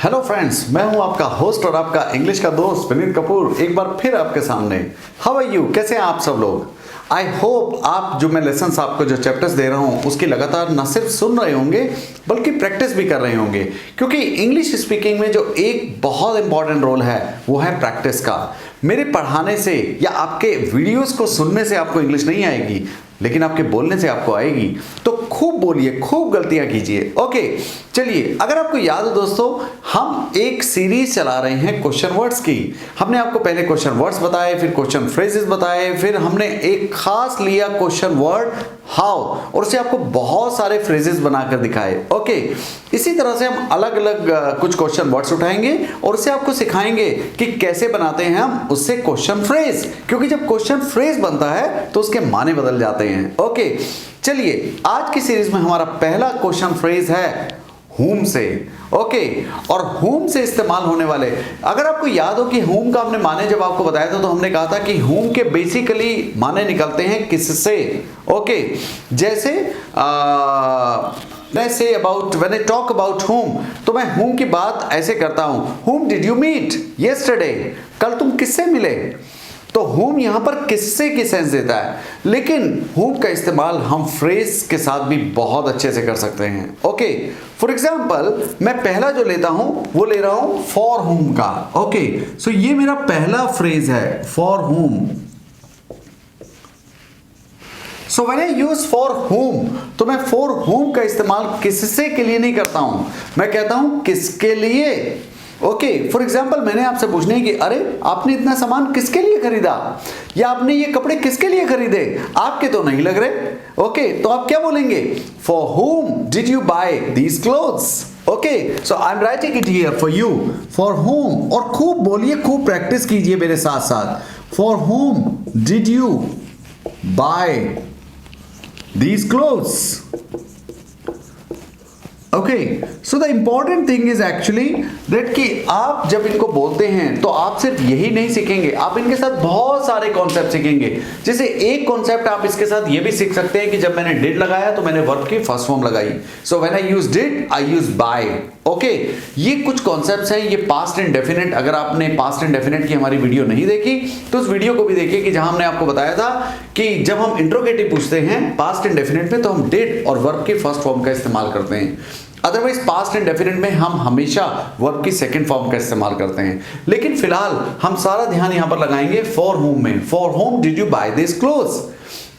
Hello friends, मैं हूं आपका होस्ट और आपका इंग्लिश का दोस्त विनीत कपूर एक बार फिर आपके सामने। हाउ आर यू, कैसे हैं आप सब लोग। आई होप आप जो मैं लेसन्स आपको जो चैप्टर्स दे रहा हूं उसकी लगातार न सिर्फ सुन रहे होंगे बल्कि प्रैक्टिस भी कर रहे होंगे, क्योंकि इंग्लिश स्पीकिंग में जो एक बहुत इंपॉर्टेंट रोल है वो है प्रैक्टिस का। मेरे पढ़ाने से या आपके वीडियोस को सुनने से आपको इंग्लिश नहीं आएगी, लेकिन आपके बोलने से आपको आएगी। तो खूब बोलिए, खूब गलतियां कीजिए। ओके, चलिए, अगर आपको याद हो दोस्तों, हम एक सीरीज चला रहे हैं क्वेश्चन वर्ड्स की। हमने आपको पहले क्वेश्चन वर्ड्स बताए, फिर क्वेश्चन फ्रेजेस बताए, फिर हमने एक खास लिया क्वेश्चन वर्ड हाउ और उससे आपको बहुत सारे फ्रेजेस बनाकर दिखाए। ओके, इसी तरह से हम अलग अलग कुछ क्वेश्चन वर्ड्स उठाएंगे और उससे आपको सिखाएंगे कि कैसे बनाते हैं हम उससे क्वेश्चन फ्रेज, क्योंकि जब क्वेश्चन फ्रेज बनता है तो उसके माने बदल जाते हैं। ओके, चलिए, आज की सीरीज में हमारा पहला क्वेश्चन फ्रेज है whom से। ओके, और whom से इस्तेमाल होने वाले, अगर आपको याद हो कि whom का हमने माने जब आपको बताया था तो हमने कहा था कि whom के बेसिकली माने निकलते हैं किससे। ओके, जैसे when I say about, when I talk about whom, तो मैं whom की बात ऐसे करता हूं, whom did you meet yesterday, कल तुम किससे मिले। तो whom यहां पर किससे की सेंस देता है, लेकिन whom का इस्तेमाल हम फ्रेज के साथ भी बहुत अच्छे से कर सकते हैं। ओके, फॉर एग्जाम्पल मैं पहला जो लेता हूं वो ले रहा हूं फॉर whom का। ओके, सो ये मेरा पहला फ्रेज है for whom। So when I use for whom, तो मैं फॉर whom का इस्तेमाल किससे के लिए नहीं करता हूं, मैं कहता हूं किसके लिए। ओके, फॉर एग्जाम्पल मैंने आपसे पूछना है कि अरे आपने इतना सामान किसके लिए खरीदा, या आपने ये कपड़े किसके लिए खरीदे, आपके तो नहीं लग रहे। ओके, तो आप क्या बोलेंगे, for whom did you buy these clothes। Okay, so I am writing it here for you, for whom, और खूब बोलिए, खूब प्रैक्टिस कीजिए मेरे साथ साथ। For whom did you buy these clothes। Okay, so the important thing is actually that कि आप जब इनको बोलते हैं तो आप सिर्फ यही नहीं सीखेंगे, आप इनके साथ बहुत सारे कॉन्सेप्ट सीखेंगे। जैसे एक कॉन्सेप्ट आप इसके साथ ये भी सीख सकते हैं कि जब मैंने डिड लगाया तो मैंने वर्ब की फर्स्ट फॉर्म लगाई। So when I use did I use by. Okay, ये कुछ कॉन्सेप्ट्स हैं, ये पास्ट इंडेफिनिट। अगर आपने पास्ट इंडेफिनिट की हमारी वीडियो नहीं देखी तो उस वीडियो को भी देखिए कि जहां हमने आपको बताया था कि जब हम इंट्रोगेटिव पूछते हैं पास्ट इंडेफिनिट में तो हम डिड और वर्ब की फर्स्ट फॉर्म का इस्तेमाल करते हैं। अदरवाइज पास्ट इंडेफिनिट में हम हमेशा वर्ब की सेकंड फॉर्म का इस्तेमाल करते हैं। लेकिन फिलहाल हम सारा ध्यान यहां पर लगाएंगे फॉर whom में। For whom did you buy these clothes,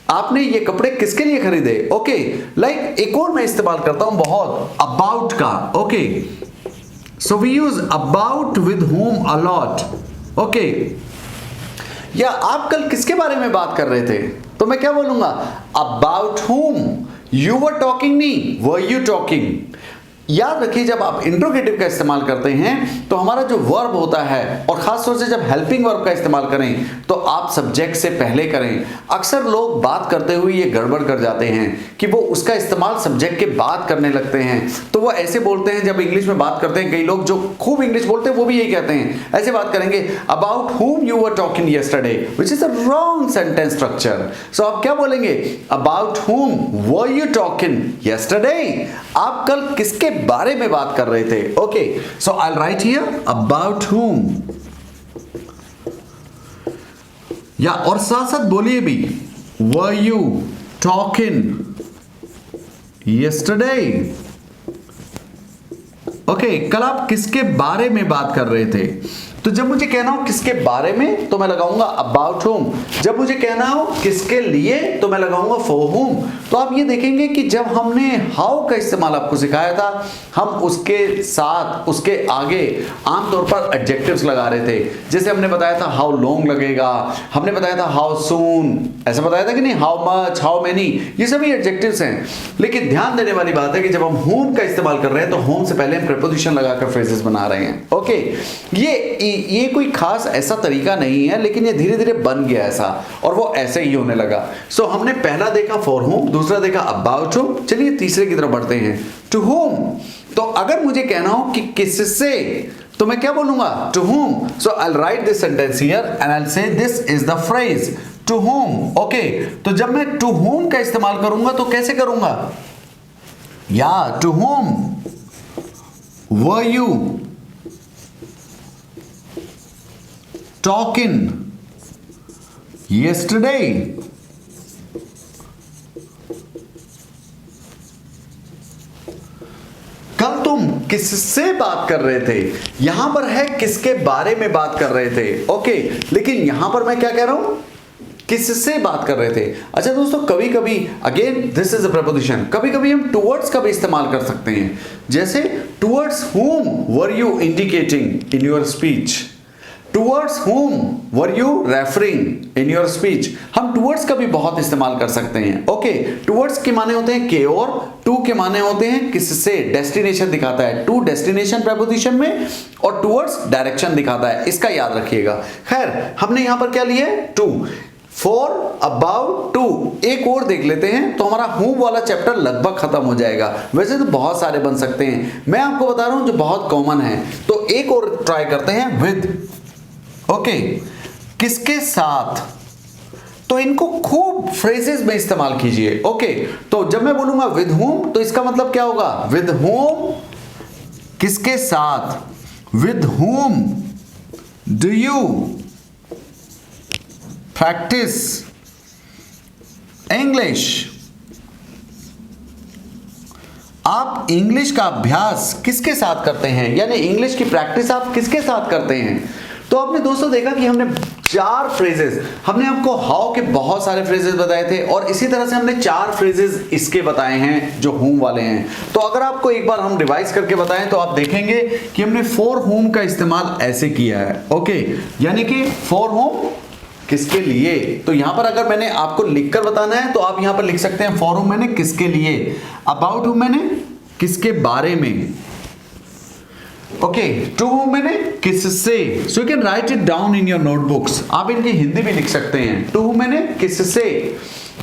आपने ये कपड़े किसके लिए खरीदे। ओके, लाइक एक और मैं इस्तेमाल करता हूं बहुत, अबाउट का। Okay, so we use about with whom a lot। Okay, या आप कल किसके बारे में बात कर रहे थे, तो मैं क्या बोलूंगा, about whom you were talking me, were you talking। याद रखिए, जब आप इंट्रोगेटिव का इस्तेमाल करते हैं तो हमारा जो वर्ब होता है, और खास तौर से जब हेल्पिंग वर्ब का इस्तेमाल करें तो आप सब्जेक्ट से पहले करें। अक्सर लोग बात करते हुए ये गड़बड़ कर जाते हैं कि वो उसका इस्तेमाल सब्जेक्ट के बाद करने लगते हैं। तो वो ऐसे बोलते हैं, जब इंग्लिश में बात करते हैं, कई लोग जो खूब इंग्लिश बोलते हैं वो भी यही कहते हैं, ऐसे बात करेंगे, about whom you were talking yesterday, which is a wrong sentence structure। सो आप क्या बोलेंगे, about whom were you talking yesterday, आप कल किसके बारे में बात कर रहे थे। Okay, so I will right here about whom, या और साथ साथ बोलिए भी, were you talking yesterday। Okay, कल आप किसके बारे में बात कर रहे थे। तो जब मुझे कहना हो किसके बारे में तो मैं लगाऊंगा अबाउट whom, जब मुझे कहना हो किसके लिए तो मैं लगाऊंगा फॉर whom। तो आप ये देखेंगे कि जब हमने हाउ का इस्तेमाल आपको सिखाया था, हम उसके साथ उसके आगे आमतौर पर एडजेक्टिव्स लगा रहे थे। जैसे हमने बताया था हाउ लॉन्ग लगेगा, हमने बताया था हाउ सून, ऐसा बताया था कि नहीं, हाउ मच, हाउ मेनी, ये सभी एडजेक्टिव्स हैं। लेकिन ध्यान देने वाली बात है कि जब हम whom का इस्तेमाल कर रहे हैं तो whom से पहले हम प्रीपोजिशन लगाकर फ्रेजेस बना रहे हैं। ओके, ये कोई खास ऐसा तरीका नहीं है, लेकिन ये धीरे धीरे बन गया ऐसा, और वो ऐसे ही होने लगा। सो हमने पहला देखा फॉर whom, दूसरा देखा अबाउट whom, चलिए तीसरे की तरफ बढ़ते हैं, टू whom। तो अगर मुझे कहना हो कि किससे तो मैं क्या बोलूंगा, to whom। So I will write this sentence here and I will say this is the phrase to whom। Okay, तो जब मैं टू whom का इस्तेमाल करूंगा तो कैसे करूंगा, या to whom were you talk in yesterday? कल तुम किससे बात कर रहे थे? यहां पर है किसके बारे में बात कर रहे थे, ओके। लेकिन यहां पर मैं क्या कह रहा हूं, किससे बात कर रहे थे। अच्छा दोस्तों, कभी कभी again this is a preposition, कभी कभी हम टुवर्ड्स का भी इस्तेमाल कर सकते हैं। जैसे towards whom were you indicating in your speech? Towards whom were you referring in your speech? हम टुवर्ड्स का भी बहुत इस्तेमाल कर सकते हैं, ओके। टुवर्ड्स के माने होते हैं के और, टू के माने होते हैं किससे, डेस्टिनेशन दिखाता है। टू डेस्टिनेशन प्रपोजिशन में और टुवर्ड्स डायरेक्शन दिखाता है, इसका याद रखिएगा। खैर, हमने यहां पर क्या लिया है, टू। फॉर, अबाउट, टू, एक और देख लेते हैं तो हमारा whom वाला चैप्टर लगभग खत्म हो जाएगा। वैसे तो बहुत सारे बन सकते हैं, मैं आपको बता रहा हूं जो बहुत कॉमन है। तो एक और ट्राई करते हैं, विद, ओके। किसके साथ, तो इनको खूब फ्रेजेस में इस्तेमाल कीजिए, ओके। तो जब मैं बोलूंगा विद whom, तो इसका मतलब क्या होगा, विद whom, किसके साथ, with whom do you practice English? आप इंग्लिश का अभ्यास किसके साथ करते हैं, यानी इंग्लिश की प्रैक्टिस आप किसके साथ करते हैं। तो आपने दोस्तों देखा कि हमने 4 फ्रेजेस, हमने आपको हाउ के बहुत सारे फ्रेजेस बताए थे और इसी तरह से हमने 4 फ्रेजेस इसके बताए हैं जो whom वाले हैं। तो अगर आपको एक बार हम रिवाइज करके बताएं तो आप देखेंगे कि हमने फॉर whom का इस्तेमाल ऐसे किया है, ओके। यानी कि फॉर whom किसके लिए, तो यहां पर अगर मैंने आपको लिखकर बताना है तो आप यहां पर लिख सकते हैं फॉर whom मैंने किसके लिए, अबाउट whom मैंने किसके बारे में, ओके। टू whom मैंने किससे, so you can write it down in your notebooks, आप इनकी हिंदी भी लिख सकते हैं। टू whom मैंने किससे,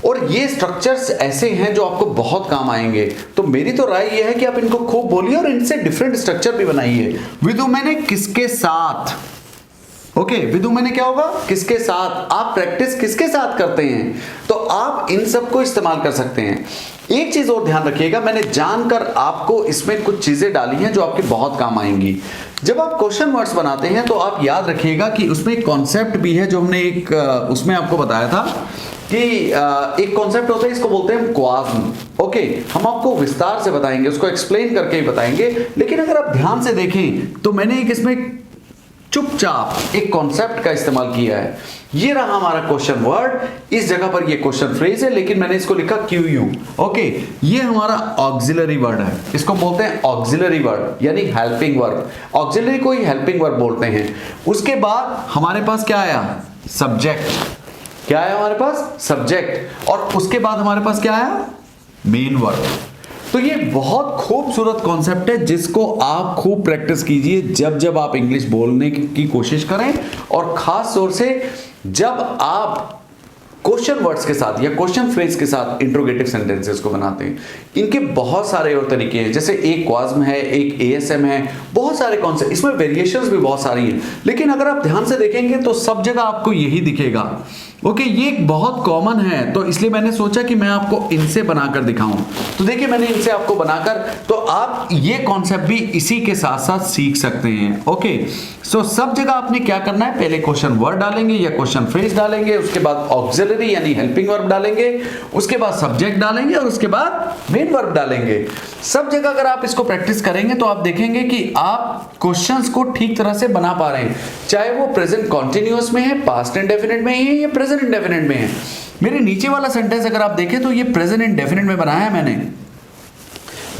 और ये स्ट्रक्चर्स ऐसे हैं जो आपको बहुत काम आएंगे। तो मेरी तो राय ये है कि आप इनको खूब बोलिए और इनसे डिफरेंट स्ट्रक्चर भी बनाइए। विद whom मैंने किसके साथ, ओके। विद whom मैंने क्या होगा, किसके साथ, आप प्रैक्टिस किसके साथ करते हैं, तो आप इन सब को इस्तेमाल कर सकते हैं। एक चीज और ध्यान रखिएगा, मैंने जानकर आपको इसमें कुछ चीजें डाली हैं जो आपके बहुत काम आएंगी। जब आप क्वेश्चन वर्ड्स बनाते हैं तो आप याद रखिएगा कि उसमें एक कॉन्सेप्ट भी है जो हमने एक उसमें आपको बताया था कि एक कॉन्सेप्ट होता है, इसको बोलते हैं क्वाज्म, ओके। हम आपको विस्तार से बताएंगे, उसको एक्सप्लेन करके ही बताएंगे। लेकिन अगर आप ध्यान से देखें तो मैंने एक इसमें चुपचाप एक कॉन्सेप्ट का इस्तेमाल किया है। ये रहा हमारा क्वेश्चन वर्ड, इस जगह पर ये क्वेश्चन फ्रेज है लेकिन मैंने इसको लिखा QU, ओके। ये हमारा ऑक्सिलरी वर्ड है, इसको बोलते हैं ऑक्सिलरी वर्ड यानी हेल्पिंग वर्ब। ऑक्सिलरी को ही हेल्पिंग वर्ब बोलते हैं। उसके बाद हमारे पास क्या आया, सब्जेक्ट। क्या आया हमारे पास, सब्जेक्ट। और उसके बाद हमारे पास क्या आया, मेन वर्ब। तो ये बहुत खूबसूरत कॉन्सेप्ट है जिसको आप खूब प्रैक्टिस कीजिए जब जब आप इंग्लिश बोलने की कोशिश करें, और खास तौर से जब आप क्वेश्चन वर्ड्स के साथ या क्वेश्चन फ्रेज के साथ इंट्रोगेटिव सेंटेंसेस को बनाते हैं। इनके बहुत सारे और तरीके हैं, जैसे एक क्वाज्म है, एक ASM है, बहुत सारे कॉन्सेप्ट, इसमें वेरिएशंस भी बहुत सारी हैं। लेकिन अगर आप ध्यान से देखेंगे तो सब जगह आपको यही दिखेगा, ओके। ये एक बहुत कॉमन है, तो इसलिए मैंने सोचा कि मैं आपको इनसे बनाकर दिखाऊं। तो देखिए मैंने इनसे आपको बनाकर, तो आप ये कॉन्सेप्ट भी इसी के साथ साथ सीख सकते हैं, ओके। सो सब जगह आपने क्या करना है, पहले क्वेश्चन वर्ड डालेंगे या क्वेश्चन फ्रेज डालेंगे, उसके बाद ऑक्सिलरी यानी हेल्पिंग वर्ब डालेंगे, उसके बाद सब्जेक्ट डालेंगे और उसके बाद मेन वर्ब डालेंगे। सब जगह अगर आप इसको प्रैक्टिस करेंगे तो आप देखेंगे कि आप क्वेश्चंस को ठीक तरह से बना पा रहे हैं, चाहे वो प्रेजेंट कॉन्टिन्यूअस में है, पास्ट इंडेफिनिट में है या प्रेजेंट इंडेफिनिट में है। मेरे नीचे वाला सेंटेंस अगर आप देखें तो ये प्रेजेंट इंडेफिनिट में बनाया है मैंने,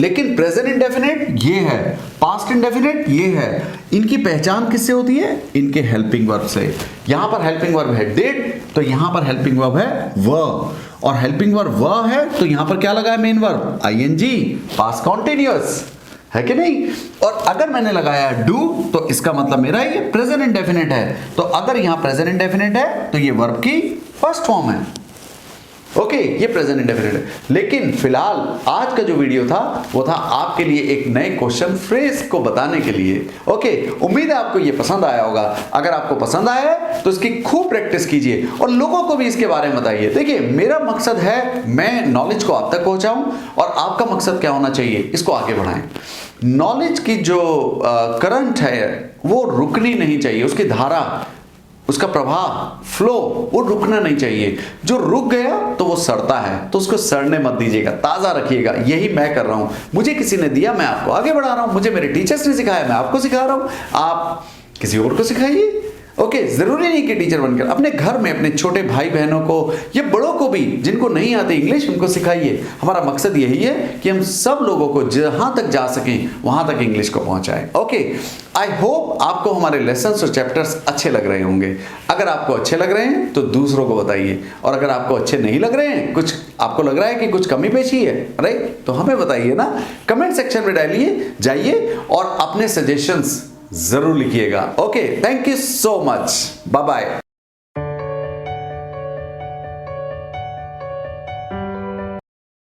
लेकिन प्रेजेंट इंडेफिनिट ये है, पास्ट इंडेफिनिट ये है। इनकी पहचान किससे होती है, इनके हेल्पिंग वर्ब से। यहां पर हेल्पिंग वर्ब है डिड, तो यहां पर हेल्पिंग वर्ब है वर, और हेल्पिंग वर्ब वर है तो यहां पर क्या लगा है, main verb ING, past continuous है कि नहीं। और अगर मैंने लगाया डू तो इसका मतलब मेरा ये प्रेजेंट इंडेफिनिट है। तो अगर यहां प्रेजेंट इंडेफिनिट है तो ये वर्ब की फर्स्ट फॉर्म है, ओके। ये प्रेजेंट इंडेफिनिट है। लेकिन फिलहाल आज का जो वीडियो था वो था आपके लिए एक नए क्वेश्चन फ्रेज को बताने के लिए, ओके। उम्मीद है आपको ये पसंद आया होगा। अगर आपको पसंद आया है तो इसकी खूब प्रैक्टिस कीजिए और लोगों को भी इसके बारे में बताइए। देखिए मेरा मकसद है मैं नॉलेज को आप तक पहुंचाऊं, और आपका मकसद क्या होना चाहिए, इसको आगे बढ़ाएं। नॉलेज की जो करंट है वो रुकनी नहीं चाहिए, उसकी धारा उसका प्रभाव, फ्लो, वो रुकना नहीं चाहिए। जो रुक गया तो वो सड़ता है, तो उसको सड़ने मत दीजिएगा, ताज़ा रखिएगा। यही मैं कर रहा हूँ, मुझे किसी ने दिया, मैं आपको आगे बढ़ा रहा हूँ, मुझे मेरे टीचर्स ने सिखाया, मैं आपको सिखा रहा हूँ, आप किसी और को सिखाइए। ओके, जरूरी नहीं कि टीचर बनकर, अपने घर में अपने छोटे भाई बहनों को या बड़ों को भी जिनको नहीं आते इंग्लिश, उनको सिखाइए। हमारा मकसद यही है कि हम सब लोगों को जहां तक जा सकें वहां तक इंग्लिश को पहुंचाएं। ओके, आई होप आपको हमारे लेसन्स और चैप्टर्स अच्छे लग रहे होंगे। अगर आपको अच्छे लग रहे हैं तो दूसरों को बताइए, और अगर आपको अच्छे नहीं लग रहे हैं, कुछ आपको लग रहा है कि कुछ कमी पेशी है, राइट, तो हमें बताइए ना, कमेंट सेक्शन में डालिए, जाइए और अपने सजेशंस जरूर लिखिएगा। Okay, thank you so much, bye bye.